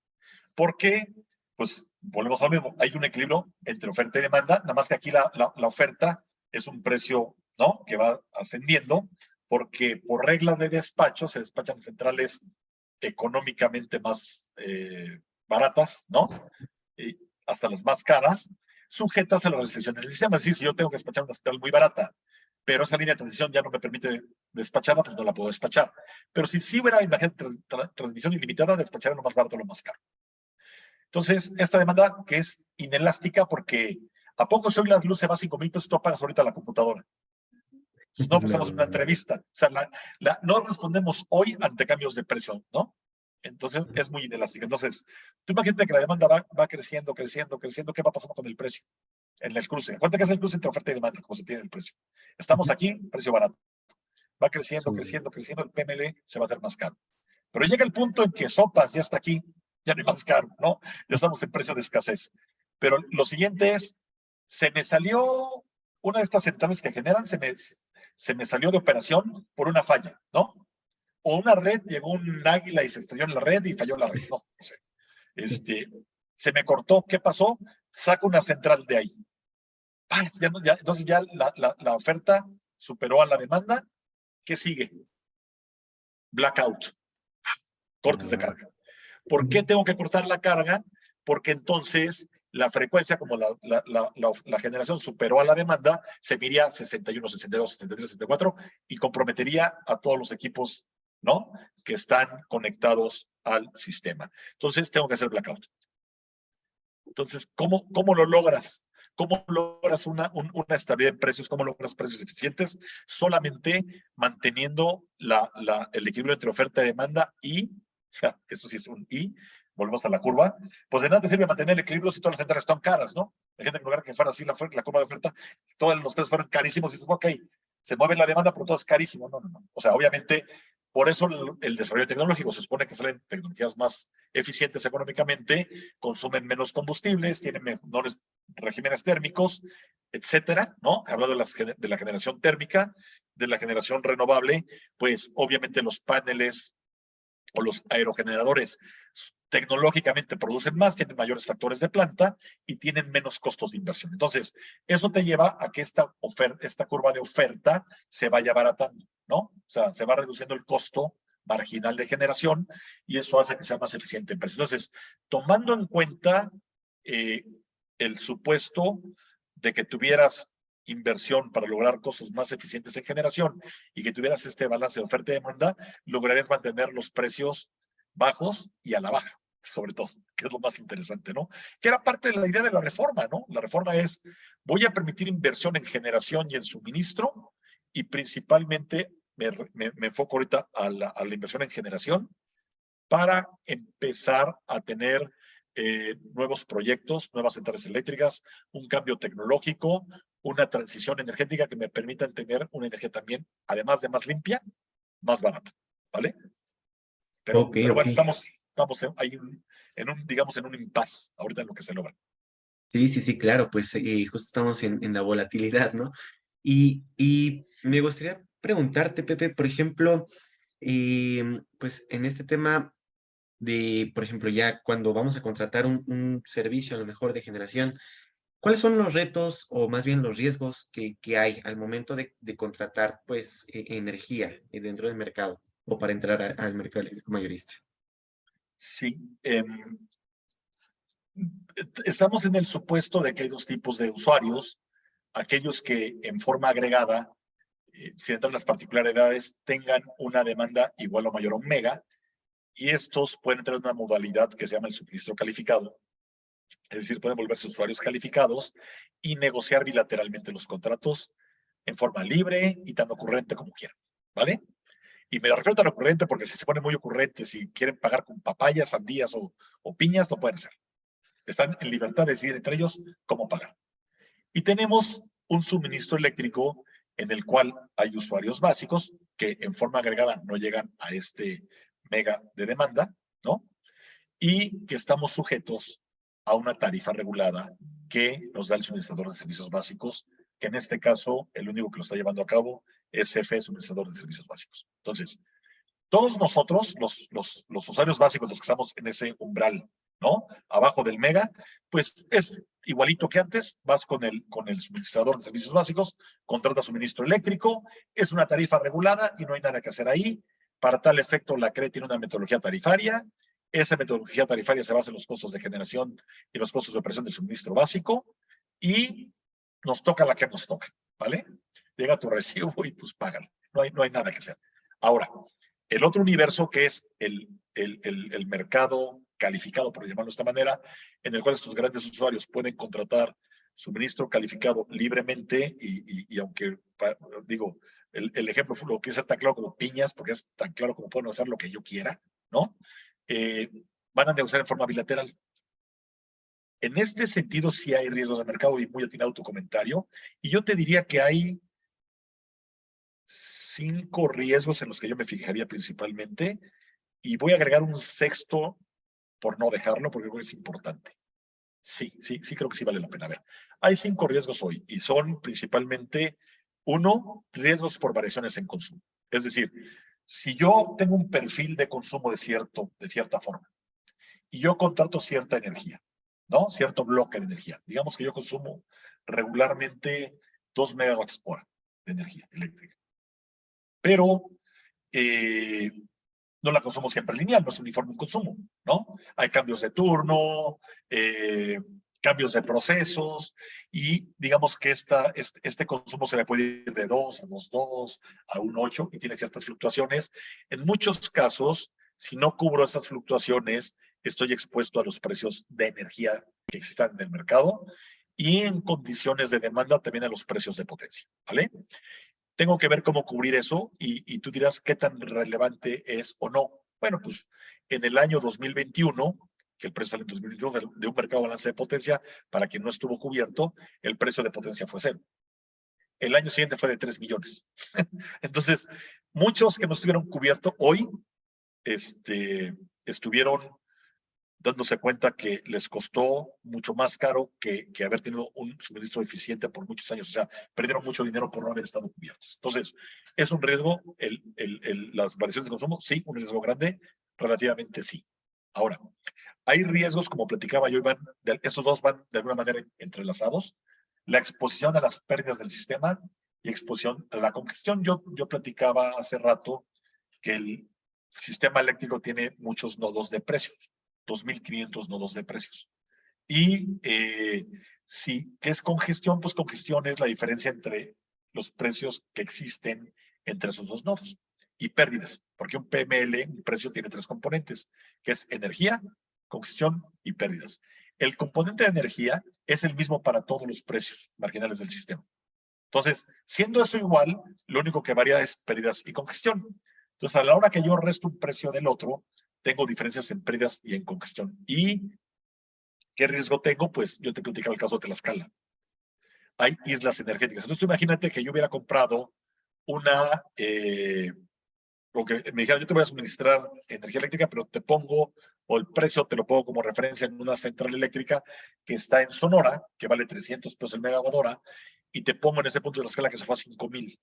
porque, pues, volvemos a lo mismo, hay un equilibrio entre oferta y demanda, nada más que aquí la oferta es un precio, ¿no?, que va ascendiendo, porque por regla de despacho se despachan en centrales económicamente más baratas, ¿no? Y hasta las más caras, sujetas a las restricciones del sistema. Es decir, si yo tengo que despachar una central muy barata, pero esa línea de transmisión ya no me permite despacharla, pues no la puedo despachar. Pero si hubiera, imagínate, transmisión ilimitada, despachar lo más barato, lo más caro. Entonces, esta demanda que es inelástica, porque ¿a poco si hoy la luz se va a 5,000 pesos, tú apagas ahorita la computadora? No, pues hacemos una entrevista. O sea, no respondemos hoy ante cambios de precio, ¿no? Entonces, es muy inelástica. Entonces, tú imagínate que la demanda va creciendo. ¿Qué va pasando con el precio? En el cruce. Acuérdate que es el cruce entre oferta y demanda, como se pide el precio. Estamos aquí, precio barato. Va creciendo, el PML se va a hacer más caro. Pero llega el punto en que sopas ya está aquí, ya no hay más caro, ¿no? Ya estamos en precio de escasez. Pero lo siguiente es, se me salió una de estas centrales que generan, se me salió de operación por una falla, ¿no? O una red, llegó un águila y se estrelló en la red y falló la red, no sé. Se me cortó, ¿qué pasó? Saco una central de ahí. Entonces ya la oferta superó a la demanda. ¿Qué sigue? Blackout. Cortes de carga. ¿Por qué tengo que cortar la carga? Porque entonces la frecuencia, como la generación superó a la demanda, se iría 61, 62, 63, 64 y comprometería a todos los equipos, ¿no?, que están conectados al sistema. Entonces tengo que hacer blackout. Entonces, ¿cómo lo logras? ¿Cómo logras una estabilidad de precios? ¿Cómo logras precios eficientes? Solamente manteniendo el equilibrio entre oferta y demanda y, eso sí es un y, volvemos a la curva, pues de nada te sirve mantener el equilibrio si todas las centrales están caras, ¿no? Hay gente que en lugar que fuera así la curva de oferta, todos los precios fueron carísimos y dices, ok, se mueve la demanda, pero todo es carísimo. No, no, no. O sea, obviamente, por eso el desarrollo tecnológico se supone que salen tecnologías más eficientes económicamente, consumen menos combustibles, tienen menores regímenes térmicos, etcétera, ¿no? He hablado de la generación térmica, de la generación renovable, pues obviamente los paneles o los aerogeneradores tecnológicamente producen más, tienen mayores factores de planta y tienen menos costos de inversión. Entonces, eso te lleva a que esta curva de oferta se vaya abaratando, ¿no? O sea, se va reduciendo el costo marginal de generación y eso hace que sea más eficiente en precio. Entonces, tomando en cuenta el supuesto de que tuvieras inversión para lograr costos más eficientes en generación y que tuvieras este balance de oferta y demanda, lograrías mantener los precios bajos y a la baja, sobre todo, que es lo más interesante, ¿no? Que era parte de la idea de la reforma, ¿no? La reforma es, voy a permitir inversión en generación y en suministro y principalmente me enfoco ahorita a la inversión en generación para empezar a tener nuevos proyectos, nuevas centrales eléctricas, un cambio tecnológico, una transición energética que me permitan tener una energía también, además de más limpia, más barata, ¿vale? Pero bueno, estamos ahí digamos, en un impasse ahorita en lo que se logra. Sí, claro, pues justo estamos en la volatilidad, ¿no? Y me gustaría preguntarte, Pepe, por ejemplo, pues en este tema de, por ejemplo, ya cuando vamos a contratar un servicio a lo mejor de generación, ¿cuáles son los retos o más bien los riesgos que hay al momento de contratar pues energía dentro del mercado o para entrar al mercado eléctrico mayorista? Sí, estamos en el supuesto de que hay dos tipos de usuarios, aquellos que en forma agregada, sin entrar en las particularidades, tengan una demanda igual o mayor a un mega, y estos pueden entrar en una modalidad que se llama el suministro calificado. Es decir, pueden volverse usuarios calificados y negociar bilateralmente los contratos en forma libre y tan ocurrente como quieran, ¿vale? Y me refiero a tan ocurrente porque si se ponen muy ocurrentes y quieren pagar con papayas, sandías o piñas, no pueden hacer. Están en libertad de decidir entre ellos cómo pagar. Y tenemos un suministro eléctrico en el cual hay usuarios básicos que en forma agregada no llegan a este mega de demanda, ¿no? Y que estamos sujetos a una tarifa regulada que nos da el suministrador de servicios básicos, que en este caso el único que lo está llevando a cabo es CFE, suministrador de servicios básicos. Entonces, todos nosotros, los usuarios básicos, los que estamos en ese umbral, ¿no? Abajo del mega, pues es igualito que antes, vas con el suministrador de servicios básicos, contratas suministro eléctrico, es una tarifa regulada y no hay nada que hacer ahí. Para tal efecto, la CRE tiene una metodología tarifaria. Esa metodología tarifaria se basa en los costos de generación y los costos de operación del suministro básico y nos toca la que nos toca, ¿vale? Llega tu recibo y pues págalo. No hay nada que hacer. Ahora, el otro universo que es el mercado calificado, por llamarlo de esta manera, en el cual estos grandes usuarios pueden contratar suministro calificado libremente y aunque, digo, el ejemplo lo quiere ser tan claro como piñas, porque es tan claro como puedo hacer lo que yo quiera, ¿no? Van a negociar en forma bilateral. En este sentido sí hay riesgos de mercado y muy atinado tu comentario, y yo te diría que hay 5 riesgos en los que yo me fijaría principalmente, y voy a agregar un sexto por no dejarlo, porque creo que es importante. Sí, creo que sí vale la pena. A ver, hay 5 riesgos hoy, y son principalmente, 1, riesgos por variaciones en consumo. Es decir, si yo tengo un perfil de consumo de cierta forma, y yo contrato cierta energía, ¿no? Cierto bloque de energía. Digamos que yo consumo regularmente 2 megawatts hora de energía eléctrica. Pero no la consumo siempre lineal, no es uniforme un consumo, ¿no? Hay cambios de turno, cambios de procesos, y digamos que este consumo se me puede ir de 2 a 2.2 a 1.8 y tiene ciertas fluctuaciones. En muchos casos, si no cubro esas fluctuaciones, estoy expuesto a los precios de energía que existan en el mercado y en condiciones de demanda también a los precios de potencia, ¿vale? Tengo que ver cómo cubrir eso y tú dirás qué tan relevante es o no. Bueno, pues en el año 2021, que el precio sale en 2021 de un mercado balance de potencia, para quien no estuvo cubierto, el precio de potencia fue 0. el año siguiente fue de 3 millones. Entonces, muchos que no estuvieron cubiertos hoy estuvieron dándose cuenta que les costó mucho más caro que haber tenido un suministro eficiente por muchos años. O sea, perdieron mucho dinero por no haber estado cubiertos. Entonces, ¿es un riesgo las variaciones de consumo? Sí, un riesgo grande, relativamente sí. Ahora, hay riesgos, como platicaba yo, Iván, estos dos van de alguna manera entrelazados. La exposición a las pérdidas del sistema y exposición a la congestión. Yo platicaba hace rato que el sistema eléctrico tiene muchos nodos de precios. 2.500 nodos de precios. Y si ¿qué es congestión? Pues congestión es la diferencia entre los precios que existen entre esos dos nodos y pérdidas, porque un PML, un precio, tiene 3 componentes, que es energía, congestión y pérdidas. El componente de energía es el mismo para todos los precios marginales del sistema. Entonces, siendo eso igual, lo único que varía es pérdidas y congestión. Entonces, a la hora que yo resto un precio del otro, tengo diferencias en pérdidas y en congestión. ¿Y qué riesgo tengo? Pues yo te platicaba el caso de Tlaxcala. Hay islas energéticas. Entonces, imagínate que yo hubiera comprado una, o que me dijeran, yo te voy a suministrar energía eléctrica, pero te pongo, o el precio te lo pongo como referencia en una central eléctrica que está en Sonora, que vale 300 pesos el megawatt hora, y te pongo en ese punto de la escala que se fue a 5,000.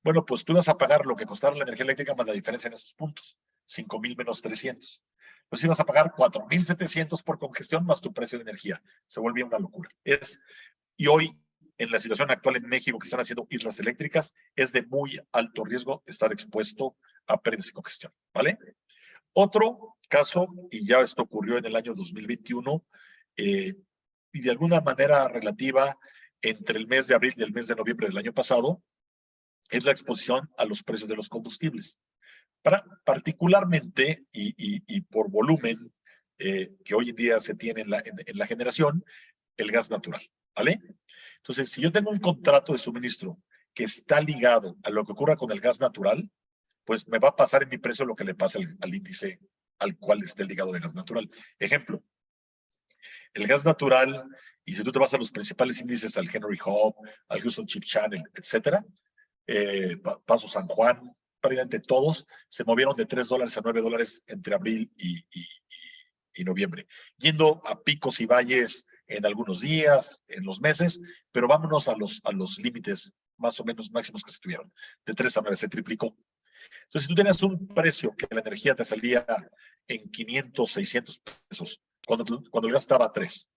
Bueno, pues tú vas a pagar lo que costara la energía eléctrica más la diferencia en esos puntos. 5,000 menos 300. Pues ibas a pagar 4,700 por congestión más tu precio de energía. Se volvía una locura. Y hoy, en la situación actual en México, que están haciendo islas eléctricas, es de muy alto riesgo estar expuesto a pérdidas y congestión, ¿vale? Otro caso, y ya esto ocurrió en el año 2021, y de alguna manera relativa entre el mes de abril y el mes de noviembre del año pasado, es la exposición a los precios de los combustibles. Particularmente, y por volumen que hoy en día se tiene en la generación, el gas natural, ¿vale? Entonces, si yo tengo un contrato de suministro que está ligado a lo que ocurra con el gas natural, pues me va a pasar en mi precio lo que le pasa al índice al cual esté ligado de gas natural. Ejemplo, el gas natural, y si tú te vas a los principales índices, al Henry Hub, al Houston Ship Channel, etcétera, Paso San Juan, prácticamente todos se movieron de $3 a $9 entre abril y noviembre, yendo a picos y valles en algunos días, en los meses, pero vámonos a los límites más o menos máximos que se tuvieron, de 3 a 9, se triplicó. Entonces, si tú tenías un precio que la energía te salía en 500, 600 pesos, cuando el gas estaba a 3,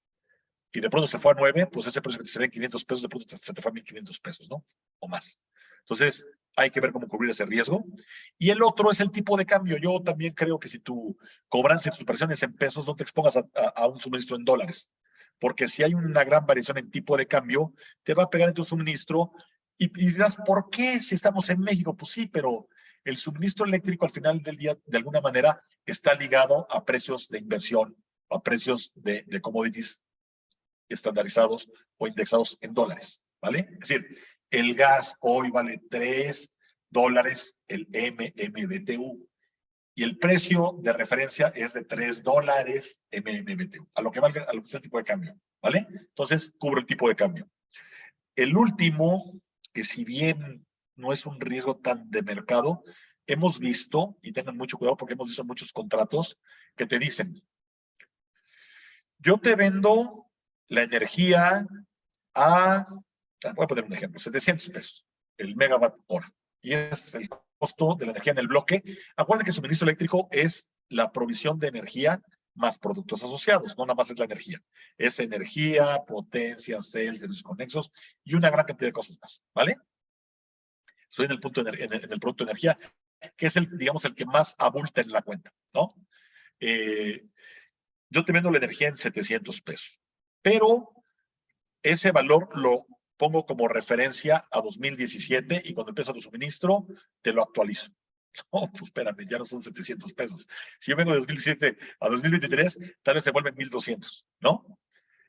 y de pronto se fue a 9, pues ese precio que te salía en 500 pesos, de pronto se te fue a 1,500 pesos, ¿no? O más. Entonces, hay que ver cómo cubrir ese riesgo. Y el otro es el tipo de cambio. Yo también creo que si tu cobranza y tus operaciones en pesos, no te expongas a un suministro en dólares. Porque si hay una gran variación en tipo de cambio, te va a pegar en tu suministro y dirás, ¿por qué? Si estamos en México, pues sí, pero el suministro eléctrico al final del día, de alguna manera, está ligado a precios de inversión, a precios de commodities estandarizados o indexados en dólares, ¿vale? Es decir, el gas hoy vale $3 el MMBTU y el precio de referencia es de $3 MMBTU, a lo que valga, a lo que sea el tipo de cambio, ¿vale? Entonces, cubre el tipo de cambio. El último, que si bien no es un riesgo tan de mercado, hemos visto, y tengan mucho cuidado porque hemos visto muchos contratos que te dicen, yo te vendo la energía voy a poner un ejemplo, 700 pesos el megawatt hora. Y ese es el costo de la energía en el bloque. Acuérdense que el suministro eléctrico es la provisión de energía más productos asociados, no nada más es la energía. Es energía, potencia, cells, servicios conexos y una gran cantidad de cosas más, ¿vale? Estoy en el punto en el producto de energía, que es digamos, el que más abulta en la cuenta, ¿no? Yo te vendo la energía en 700 pesos, pero ese valor lo pongo como referencia a 2017 y cuando empieza tu suministro, te lo actualizo. No, pues espérame, ya no son 700 pesos. Si yo vengo de 2017 a 2023, tal vez se vuelven 1,200, ¿no?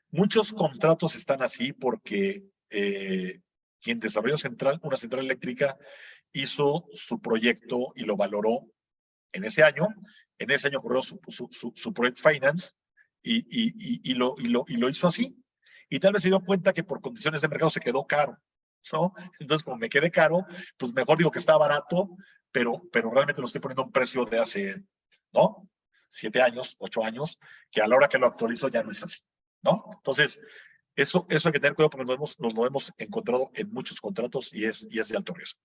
Muchos contratos están así porque quien desarrolló una central eléctrica hizo su proyecto y lo valoró en ese año. En ese año ocurrió su Project Finance y lo hizo así. Y tal vez se dio cuenta que por condiciones de mercado se quedó caro. ¿no? Entonces, como me quede caro, pues mejor digo que está barato, pero realmente lo estoy poniendo a un precio de hace, ¿no? 7 años, 8 años, que a la hora que lo actualizo ya no es así, ¿no? Entonces, eso hay que tener cuidado porque nos lo hemos encontrado en muchos contratos y es de alto riesgo.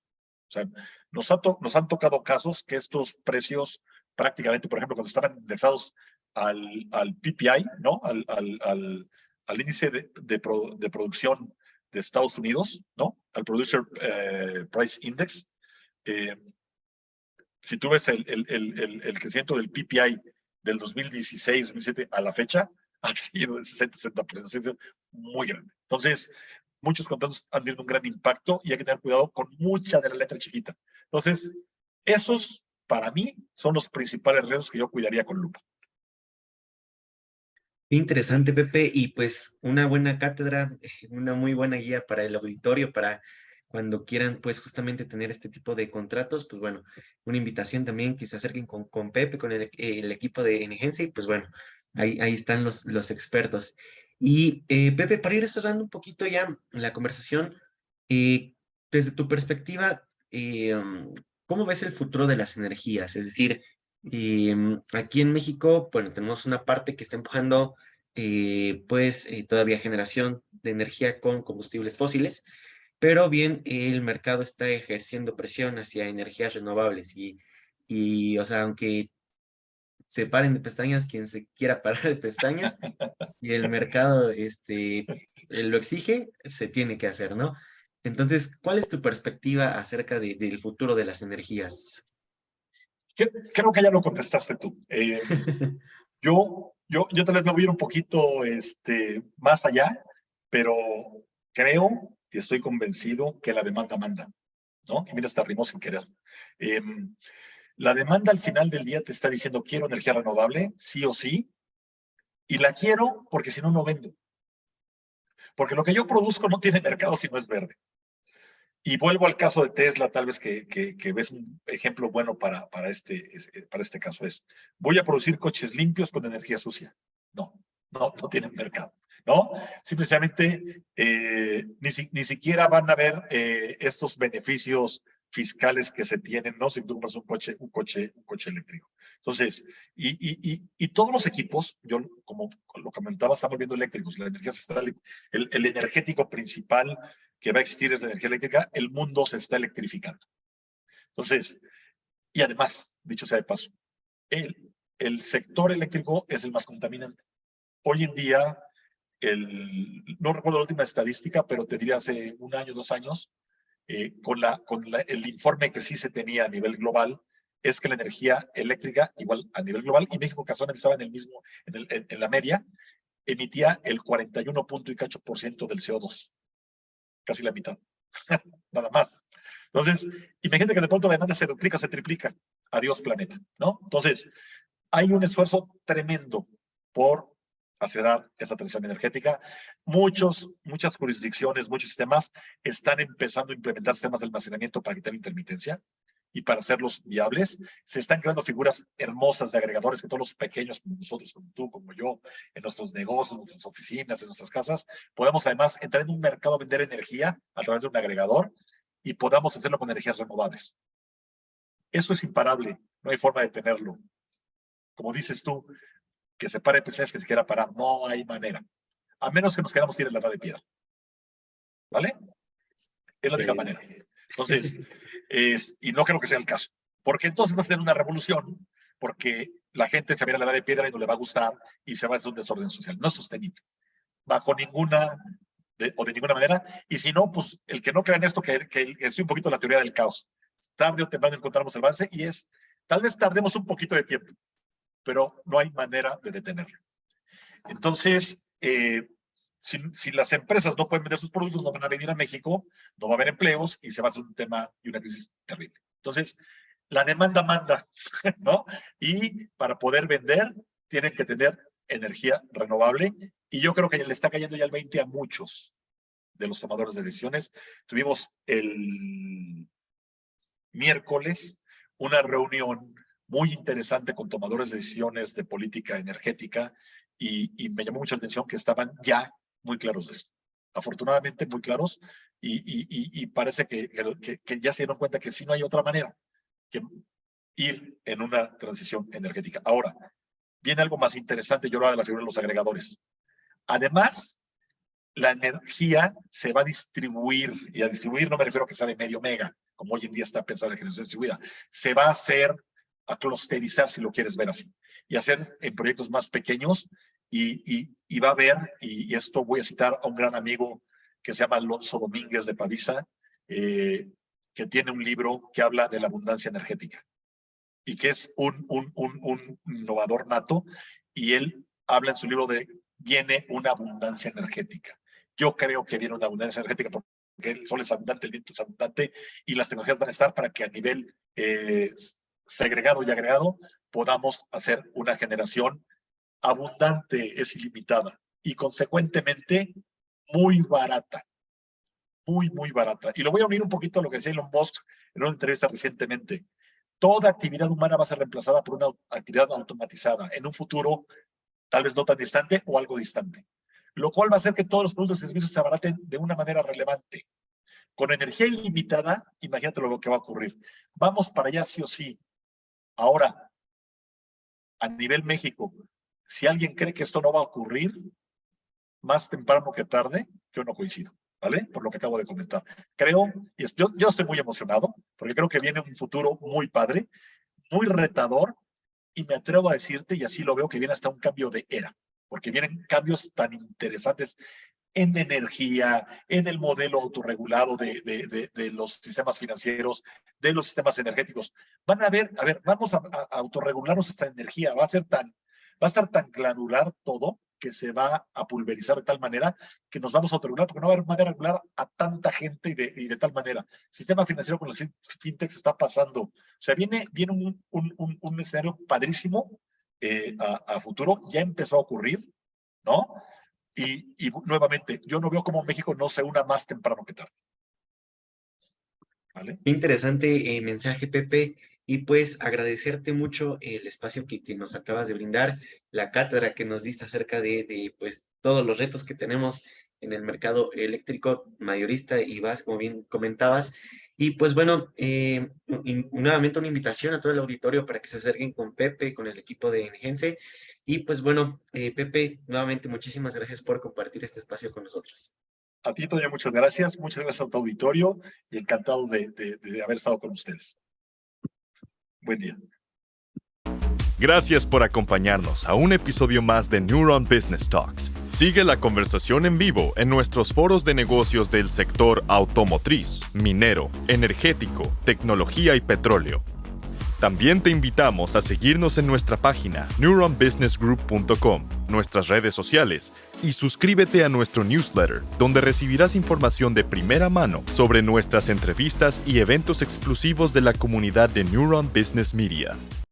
O sea, nos han tocado casos que estos precios prácticamente, por ejemplo, cuando estaban indexados al PPI, ¿no? Al índice de producción de Estados Unidos, ¿no? Al Producer Price Index. Si tú ves el crecimiento del PPI del 2016, 2017 a la fecha, ha sido de 60%, muy grande. Entonces, muchos contratos han tenido un gran impacto y hay que tener cuidado con mucha de la letra chiquita. Entonces, esos, para mí, son los principales riesgos que yo cuidaría con lupa. Interesante, Pepe, y pues una buena cátedra, una muy buena guía para el auditorio, para cuando quieran pues justamente tener este tipo de contratos, pues bueno, una invitación también que se acerquen con Pepe, con el equipo de Engencia, y pues bueno, ahí están los expertos. Y Pepe, para ir cerrando un poquito ya la conversación, desde tu perspectiva, ¿cómo ves el futuro de las energías? Es decir, aquí en México, bueno, tenemos una parte que está empujando todavía generación de energía con combustibles fósiles, pero bien el mercado está ejerciendo presión hacia energías renovables y o sea, aunque se paren de pestañas quien se quiera parar de pestañas y el mercado lo exige, se tiene que hacer, ¿no? Entonces, ¿cuál es tu perspectiva acerca del futuro de las energías? Creo que ya lo contestaste tú. Yo tal vez me voy a ir un poquito más allá, pero creo y estoy convencido que la demanda manda, ¿no? Y mira, hasta rimó sin querer. La demanda al final del día te está diciendo quiero energía renovable, sí o sí, y la quiero porque si no, no vendo. Porque lo que yo produzco no tiene mercado si no es verde. Y vuelvo al caso de Tesla, tal vez que ves un ejemplo bueno para este caso. Voy a producir coches limpios con energía sucia. No tienen mercado, ¿no? Simplemente ni siquiera van a ver estos beneficios fiscales que se tienen, ¿no? Si tú compras un coche eléctrico. Entonces, y todos los equipos, yo como lo comentaba, estamos viendo eléctricos. La energía el energético principal que va a existir es la energía eléctrica. El mundo se está electrificando. Entonces, y además, dicho sea de paso, el sector eléctrico es el más contaminante. Hoy en día, no recuerdo la última estadística, pero te diría hace 1 año, 2 años, el informe que sí se tenía a nivel global, es que la energía eléctrica, igual a nivel global, y México casualmente estaba en la media, emitía el 41% del CO2, casi la mitad, nada más. Entonces, imagínate que de pronto la demanda se duplica, se triplica. Adiós planeta, ¿no? Entonces, hay un esfuerzo tremendo por acelerar esa transición energética. Muchas jurisdicciones, muchos sistemas están empezando a implementar sistemas de almacenamiento para quitar intermitencia y para hacerlos viables. Se están creando figuras hermosas de agregadores que todos los pequeños como nosotros, como tú, como yo, en nuestros negocios, en nuestras oficinas, en nuestras casas, podamos además entrar en un mercado a vender energía a través de un agregador y podamos hacerlo con energías renovables. Eso es imparable, no hay forma de tenerlo. Como dices tú, que se pare PCs, que se quiera parar, no hay manera. A menos que nos queramos tirar la edad de piedra. ¿Vale? Es la única manera. Entonces, y no creo que sea el caso. Porque entonces va a tener una revolución, porque la gente se va a ir a la edad de piedra y no le va a gustar y se va a hacer un desorden social. No es sostenible. Bajo de ninguna manera. Y si no, pues el que no crea en esto, que es un poquito la teoría del caos. Tarde o temprano encontramos el avance y tal vez tardemos un poquito de tiempo, pero no hay manera de detenerlo. Entonces, si las empresas no pueden vender sus productos, no van a venir a México, no va a haber empleos y se va a hacer un tema y una crisis terrible. Entonces, la demanda manda, ¿no? Y para poder vender, tienen que tener energía renovable. Y yo creo que le está cayendo ya el 20 a muchos de los tomadores de decisiones. Tuvimos el miércoles una reunión muy interesante con tomadores de decisiones de política energética y me llamó mucho la atención que estaban ya muy claros de esto. afortunadamente muy claros, y parece que ya se dieron cuenta que sí no hay otra manera que ir en una transición energética. Ahora, viene algo más interesante, yo hablaba de la figura de los agregadores. Además, la energía se va a distribuir, y a distribuir no me refiero a que sea de medio mega, como hoy en día está pensada la generación distribuida, se va a hacer, a clusterizar, si lo quieres ver así, y hacer en proyectos más pequeños, y va a haber, y esto voy a citar a un gran amigo que se llama Alonso Domínguez de Pavisa, que tiene un libro que habla de la abundancia energética, y que es un innovador nato, y él habla en su libro de viene una abundancia energética. Yo creo que viene una abundancia energética porque el sol es abundante, el viento es abundante, y las tecnologías van a estar para que a nivel segregado y agregado podamos hacer una generación abundante, es ilimitada, y consecuentemente muy barata. Muy, muy barata. Y lo voy a unir un poquito a lo que decía Elon Musk en una entrevista recientemente. Toda actividad humana va a ser reemplazada por una actividad automatizada en un futuro tal vez no tan distante o algo distante, lo cual va a hacer que todos los productos y servicios se abaraten de una manera relevante. Con energía ilimitada, imagínate lo que va a ocurrir. Vamos para allá sí o sí. Ahora, a nivel México, si alguien cree que esto no va a ocurrir, más temprano que tarde, yo no coincido, ¿vale? Por lo que acabo de comentar. Creo, y yo estoy muy emocionado, porque creo que viene un futuro muy padre, muy retador, y me atrevo a decirte, y así lo veo, que viene hasta un cambio de era, porque vienen cambios tan interesantes en energía, en el modelo autorregulado de los sistemas financieros, de los sistemas energéticos. Van a ver, vamos a autorregularnos esta energía, va a estar tan granular todo que se va a pulverizar de tal manera que nos vamos a autorregular, porque no va a haber manera de regular a tanta gente y de tal manera. El sistema financiero con los fintechs está pasando. O sea, viene un escenario padrísimo a futuro, ya empezó a ocurrir, ¿no? Y nuevamente, yo no veo cómo México no se una más temprano que tarde. ¿Vale? Qué interesante mensaje, Pepe. Y pues agradecerte mucho el espacio que nos acabas de brindar, la cátedra que nos diste acerca de pues todos los retos que tenemos en el mercado eléctrico mayorista y vas, como bien comentabas. Y pues bueno, nuevamente una invitación a todo el auditorio para que se acerquen con Pepe, con el equipo de Engense. Y pues bueno, Pepe, nuevamente muchísimas gracias por compartir este espacio con nosotros. A ti, Toño, muchas gracias a tu auditorio y encantado de haber estado con ustedes. Buen día. Gracias por acompañarnos a un episodio más de Neuron Business Talks. Sigue la conversación en vivo en nuestros foros de negocios del sector automotriz, minero, energético, tecnología y petróleo. También te invitamos a seguirnos en nuestra página neuronbusinessgroup.com, nuestras redes sociales y suscríbete a nuestro newsletter, donde recibirás información de primera mano sobre nuestras entrevistas y eventos exclusivos de la comunidad de Neuron Business Media.